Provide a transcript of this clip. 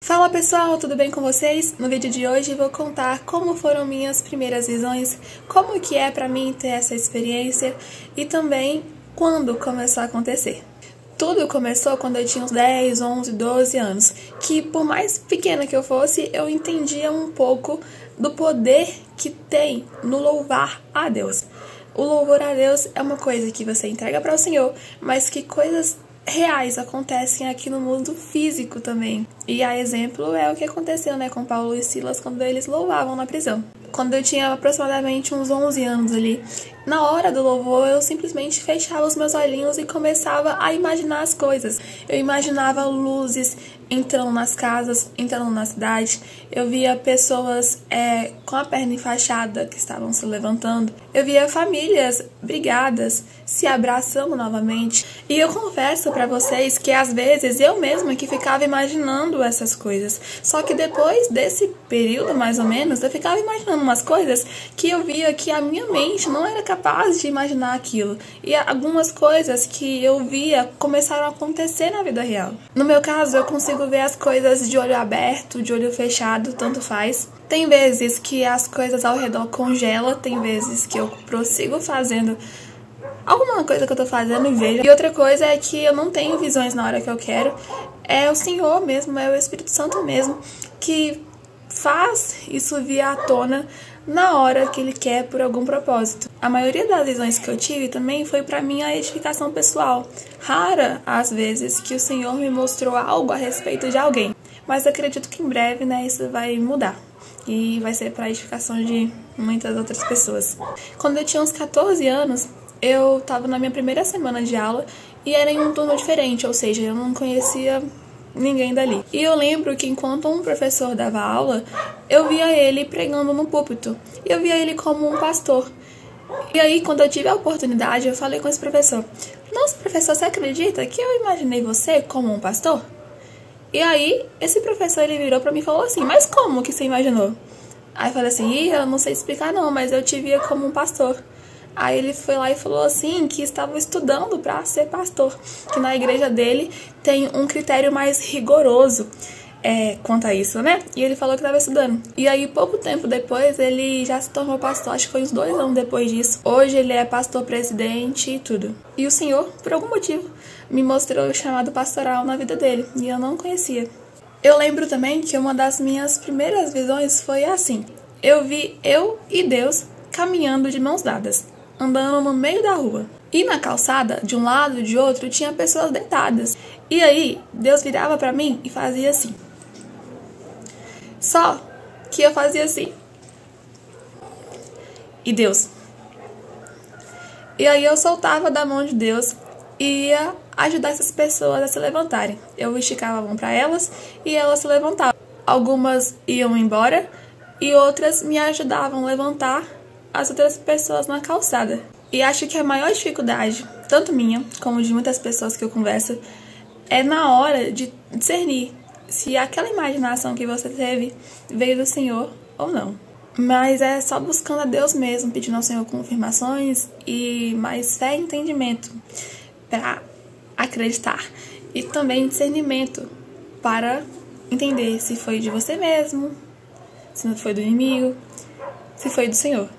Fala pessoal, tudo bem com vocês? No vídeo de hoje vou contar como foram minhas primeiras visões, como que é pra mim ter essa experiência e também quando começou a acontecer. Tudo começou quando eu tinha uns 10, 11, 12 anos, que por mais pequena que eu fosse, eu entendia um pouco do poder que tem no louvar a Deus. O louvor a Deus é uma coisa que você entrega para o Senhor, mas que coisas reais acontecem aqui no mundo físico também. E a exemplo é o que aconteceu, com Paulo e Silas quando eles louvavam na prisão. Quando eu tinha aproximadamente uns 11 anos ali, na hora do louvor eu simplesmente fechava os meus olhinhos e começava a imaginar as coisas. Eu imaginava luzes entrando nas casas, entrando na cidade. Eu via pessoas com a perna enfaixada que estavam se levantando. Eu via famílias brigadas se abraçando novamente. E eu confesso pra vocês que às vezes eu mesma que ficava imaginando essas coisas. Só que depois desse período, mais ou menos, eu ficava imaginando umas coisas que eu via que a minha mente não era capaz de imaginar aquilo. E algumas coisas que eu via começaram a acontecer na vida real. No meu caso, eu consigo ver as coisas de olho aberto, de olho fechado, tanto faz. Tem vezes que as coisas ao redor congelam, tem vezes que eu prossigo fazendo alguma coisa que eu tô fazendo e vejo. E outra coisa é que eu não tenho visões na hora que eu quero. É o Senhor mesmo, é o Espírito Santo mesmo, que faz isso vir à tona na hora que Ele quer por algum propósito. A maioria das visões que eu tive também foi para minha edificação pessoal. Rara as vezes que o Senhor me mostrou algo a respeito de alguém. Mas acredito que em breve, isso vai mudar. E vai ser para edificação de muitas outras pessoas. Quando eu tinha uns 14 anos, eu estava na minha primeira semana de aula e era em um turno diferente, ou seja, eu não conhecia ninguém dali. E eu lembro que enquanto um professor dava aula, eu via ele pregando no púlpito. E eu via ele como um pastor. E aí, quando eu tive a oportunidade, eu falei com esse professor: "Nossa, professor, você acredita que eu imaginei você como um pastor?" E aí, esse professor, ele virou pra mim e falou assim: "Mas como que você imaginou?" Aí eu falei assim: "Eu não sei explicar não, mas eu te via como um pastor." Aí ele foi lá e falou assim que estava estudando para ser pastor, que na igreja dele tem um critério mais rigoroso quanto a isso, E ele falou que estava estudando. E aí, pouco tempo depois, ele já se tornou pastor, acho que foi uns 2 anos depois disso. Hoje ele é pastor presidente e tudo. E o Senhor, por algum motivo, me mostrou o chamado pastoral na vida dele, e eu não conhecia. Eu lembro também que uma das minhas primeiras visões foi assim. Eu vi eu e Deus caminhando de mãos dadas, andando no meio da rua. E na calçada, de um lado e de outro, tinha pessoas deitadas. E aí, Deus virava pra mim e fazia assim. Só que eu fazia assim. E Deus. E aí eu soltava da mão de Deus e ia ajudar essas pessoas a se levantarem. Eu esticava a mão pra elas e elas se levantavam. Algumas iam embora e outras me ajudavam a levantar as outras pessoas na calçada. E acho que a maior dificuldade, tanto minha como de muitas pessoas que eu converso, é na hora de discernir se aquela imaginação que você teve veio do Senhor ou não. Mas é só buscando a Deus mesmo, pedindo ao Senhor confirmações e mais fé e entendimento para acreditar. E também discernimento para entender se foi de você mesmo, se não foi do inimigo, se foi do Senhor.